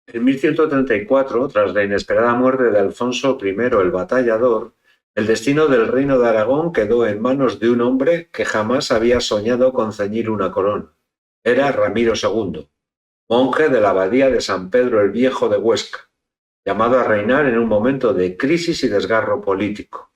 En 1134, tras la inesperada muerte de Alfonso I el Batallador, el destino del reino de Aragón quedó en manos de un hombre que jamás había soñado con ceñir una corona. Era Ramiro II, monje de la abadía de San Pedro el Viejo de Huesca, llamado a reinar en un momento de crisis y desgarro político.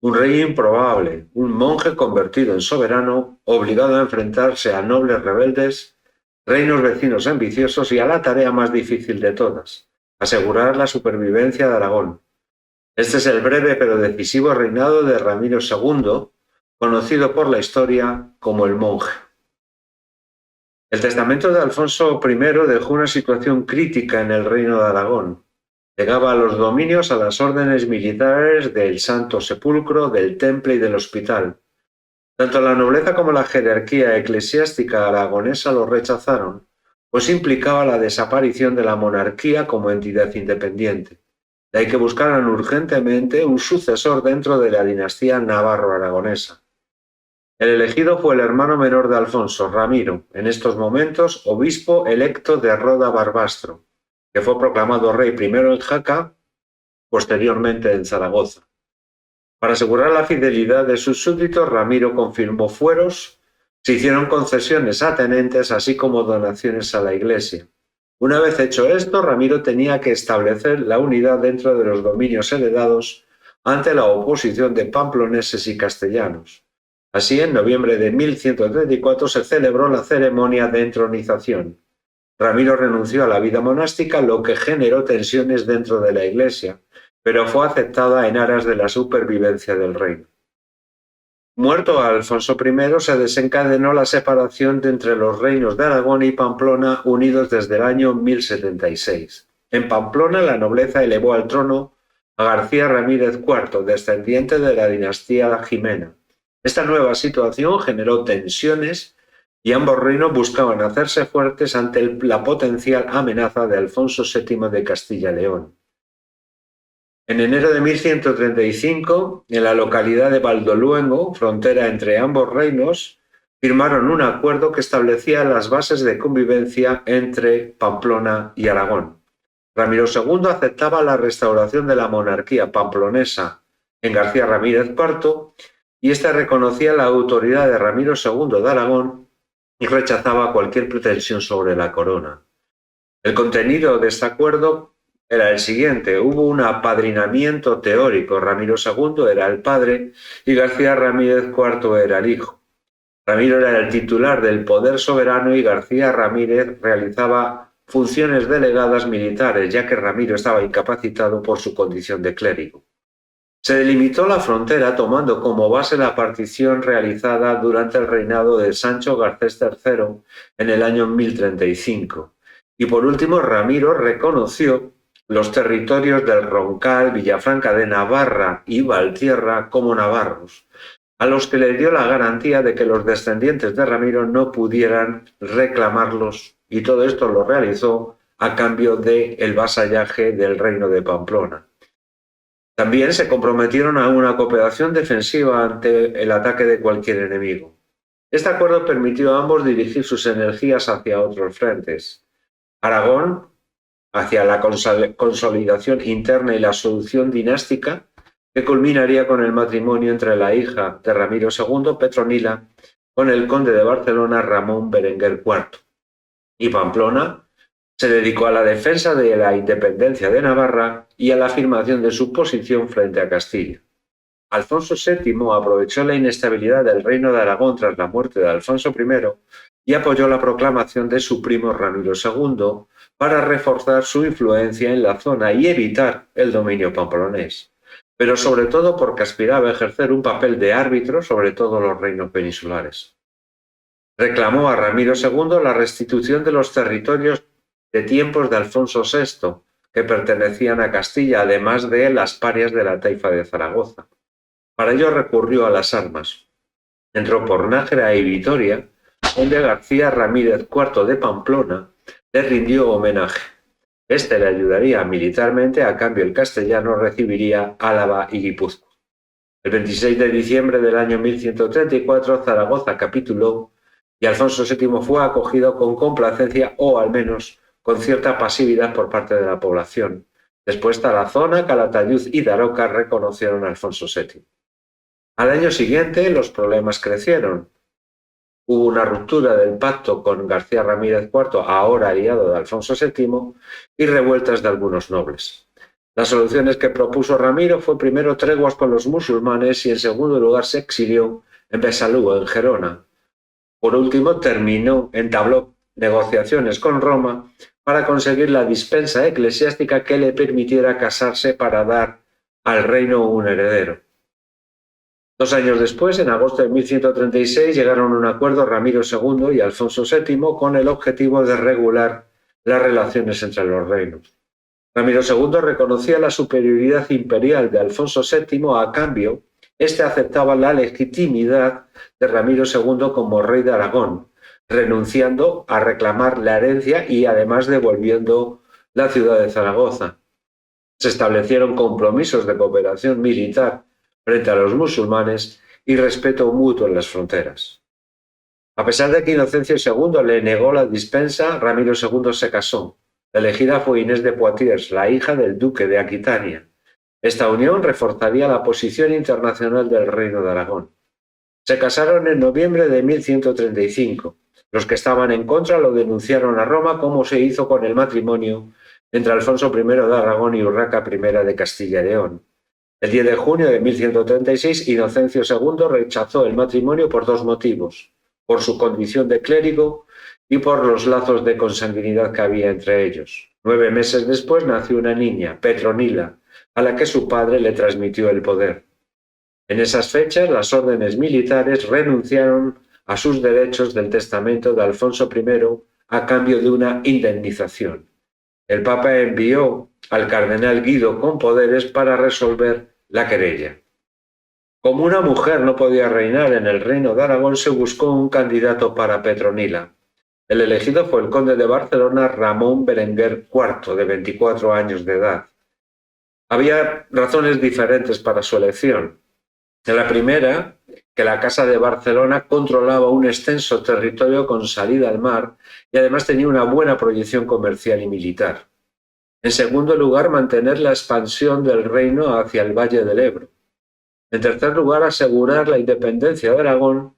Un rey improbable, un monje convertido en soberano, obligado a enfrentarse a nobles rebeldes, reinos vecinos ambiciosos y a la tarea más difícil de todas, asegurar la supervivencia de Aragón. Este es el breve pero decisivo reinado de Ramiro II, conocido por la historia como el monje. El testamento de Alfonso I dejó una situación crítica en el reino de Aragón. Legaba los dominios a las órdenes militares del Santo Sepulcro, del Temple y del Hospital. Tanto la nobleza como la jerarquía eclesiástica aragonesa lo rechazaron, pues implicaba la desaparición de la monarquía como entidad independiente. De ahí que buscaran urgentemente un sucesor dentro de la dinastía navarro-aragonesa. El elegido fue el hermano menor de Alfonso, Ramiro, en estos momentos obispo electo de Roda-Barbastro, que fue proclamado rey primero en Jaca, posteriormente en Zaragoza. Para asegurar la fidelidad de sus súbditos, Ramiro confirmó fueros, se hicieron concesiones a tenentes, así como donaciones a la Iglesia. Una vez hecho esto, Ramiro tenía que establecer la unidad dentro de los dominios heredados ante la oposición de pamploneses y castellanos. Así, en noviembre de 1134 se celebró la ceremonia de entronización. Ramiro renunció a la vida monástica, lo que generó tensiones dentro de la Iglesia, pero fue aceptada en aras de la supervivencia del reino. Muerto Alfonso I, se desencadenó la separación entre los reinos de Aragón y Pamplona, unidos desde el año 1076. En Pamplona, la nobleza elevó al trono a García Ramírez IV, descendiente de la dinastía Jimena. Esta nueva situación generó tensiones y ambos reinos buscaban hacerse fuertes ante la potencial amenaza de Alfonso VII de Castilla y León. En enero de 1135, en la localidad de Valdoluengo, frontera entre ambos reinos, firmaron un acuerdo que establecía las bases de convivencia entre Pamplona y Aragón. Ramiro II aceptaba la restauración de la monarquía pamplonesa en García Ramírez IV y éste reconocía la autoridad de Ramiro II de Aragón y rechazaba cualquier pretensión sobre la corona. El contenido de este acuerdo era el siguiente: hubo un apadrinamiento teórico. Ramiro II era el padre y García Ramírez IV era el hijo. Ramiro era el titular del poder soberano y García Ramírez realizaba funciones delegadas militares, ya que Ramiro estaba incapacitado por su condición de clérigo. Se delimitó la frontera tomando como base la partición realizada durante el reinado de Sancho Garcés III en el año 1035. Y por último, Ramiro reconoció los territorios del Roncal, Villafranca de Navarra y Valtierra como navarros, a los que le dio la garantía de que los descendientes de Ramiro no pudieran reclamarlos, y todo esto lo realizó a cambio del vasallaje del reino de Pamplona. También se comprometieron a una cooperación defensiva ante el ataque de cualquier enemigo. Este acuerdo permitió a ambos dirigir sus energías hacia otros frentes. Aragón, hacia la consolidación interna y la solución dinástica, que culminaría con el matrimonio entre la hija de Ramiro II, Petronila, con el conde de Barcelona, Ramón Berenguer IV. Y Pamplona se dedicó a la defensa de la independencia de Navarra y a la afirmación de su posición frente a Castilla. Alfonso VII aprovechó la inestabilidad del reino de Aragón tras la muerte de Alfonso I y apoyó la proclamación de su primo Ramiro II para reforzar su influencia en la zona y evitar el dominio pamplonés, pero sobre todo porque aspiraba a ejercer un papel de árbitro sobre todos los reinos peninsulares. Reclamó a Ramiro II la restitución de los territorios de tiempos de Alfonso VI, que pertenecían a Castilla, además de las parias de la taifa de Zaragoza. Para ello recurrió a las armas. Entró por Nájera y Vitoria, donde García Ramírez IV de Pamplona le rindió homenaje. Este le ayudaría militarmente, a cambio el castellano recibiría Álava y Guipúzcoa. El 26 de diciembre del año 1134 Zaragoza capituló y Alfonso VII fue acogido con complacencia, o al menos con cierta pasividad por parte de la población. Después Tarazona, Calatayud y Daroca reconocieron a Alfonso VII. Al año siguiente los problemas crecieron. Hubo una ruptura del pacto con García Ramírez IV, ahora aliado de Alfonso VII, y revueltas de algunos nobles. Las soluciones que propuso Ramiro fue primero treguas con los musulmanes y en segundo lugar se exilió en Besalú, en Gerona. Por último, entabló negociaciones con Roma para conseguir la dispensa eclesiástica que le permitiera casarse para dar al reino un heredero. 2 años después, en agosto de 1136, llegaron a un acuerdo Ramiro II y Alfonso VII con el objetivo de regular las relaciones entre los reinos. Ramiro II reconocía la superioridad imperial de Alfonso VII, a cambio, este aceptaba la legitimidad de Ramiro II como rey de Aragón, renunciando a reclamar la herencia y además devolviendo la ciudad de Zaragoza. Se establecieron compromisos de cooperación militar frente a los musulmanes y respeto mutuo en las fronteras. A pesar de que Inocencio II le negó la dispensa, Ramiro II se casó. La elegida fue Inés de Poitiers, la hija del duque de Aquitania. Esta unión reforzaría la posición internacional del Reino de Aragón. Se casaron en noviembre de 1135. Los que estaban en contra lo denunciaron a Roma, como se hizo con el matrimonio entre Alfonso I de Aragón y Urraca I de Castilla y León. El 10 de junio de 1136, Inocencio II rechazó el matrimonio por 2 motivos: por su condición de clérigo y por los lazos de consanguinidad que había entre ellos. 9 meses después nació una niña, Petronila, a la que su padre le transmitió el poder. En esas fechas, las órdenes militares renunciaron a sus derechos del testamento de Alfonso I a cambio de una indemnización. El Papa envió al cardenal Guido con poderes para resolver la querella. Como una mujer no podía reinar en el Reino de Aragón, se buscó un candidato para Petronila. El elegido fue el conde de Barcelona, Ramón Berenguer IV, de 24 años de edad. Había razones diferentes para su elección. La primera, que la Casa de Barcelona controlaba un extenso territorio con salida al mar y además tenía una buena proyección comercial y militar. En segundo lugar, mantener la expansión del reino hacia el Valle del Ebro. En tercer lugar, asegurar la independencia de Aragón.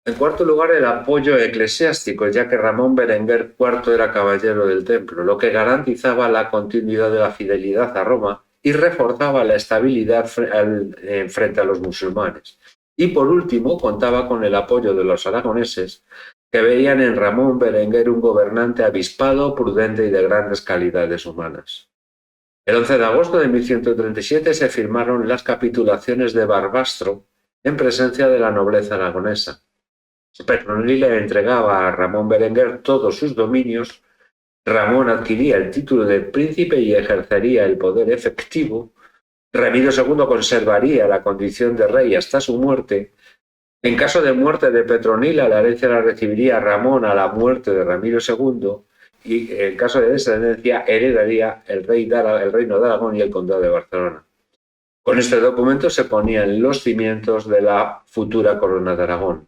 En cuarto lugar, el apoyo eclesiástico, ya que Ramón Berenguer IV era caballero del templo, lo que garantizaba la continuidad de la fidelidad a Roma y reforzaba la estabilidad frente a los musulmanes. Y por último, contaba con el apoyo de los aragoneses, que veían en Ramón Berenguer un gobernante avispado, prudente y de grandes calidades humanas. El 11 de agosto de 1137 se firmaron las capitulaciones de Barbastro en presencia de la nobleza aragonesa. Petronila entregaba a Ramón Berenguer todos sus dominios. Ramón adquiría el título de príncipe y ejercería el poder efectivo. Ramiro II conservaría la condición de rey hasta su muerte. En caso de muerte de Petronila, la herencia la recibiría Ramón a la muerte de Ramiro II y en caso de descendencia heredaría el reino de Aragón y el condado de Barcelona. Con este documento se ponían los cimientos de la futura corona de Aragón.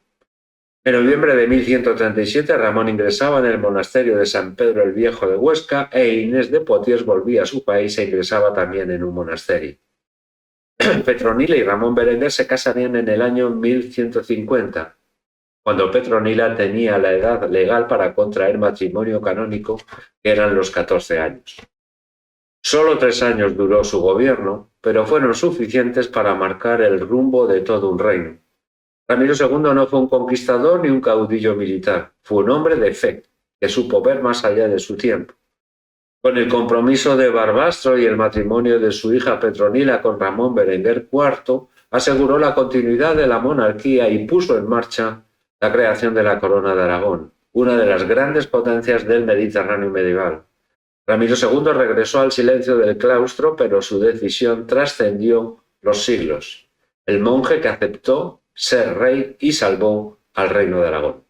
En noviembre de 1137, Ramón ingresaba en el monasterio de San Pedro el Viejo de Huesca e Inés de Poitiers volvía a su país e ingresaba también en un monasterio. Petronila y Ramón Berenguer se casarían en el año 1150, cuando Petronila tenía la edad legal para contraer matrimonio canónico, que eran los 14 años. Solo 3 años duró su gobierno, pero fueron suficientes para marcar el rumbo de todo un reino. Ramiro II no fue un conquistador ni un caudillo militar, fue un hombre de fe, que supo ver más allá de su tiempo. Con el compromiso de Barbastro y el matrimonio de su hija Petronila con Ramón Berenguer IV, aseguró la continuidad de la monarquía y puso en marcha la creación de la Corona de Aragón, una de las grandes potencias del Mediterráneo medieval. Ramiro II regresó al silencio del claustro, pero su decisión trascendió los siglos. El monje que aceptó ser rey y salvó al Reino de Aragón.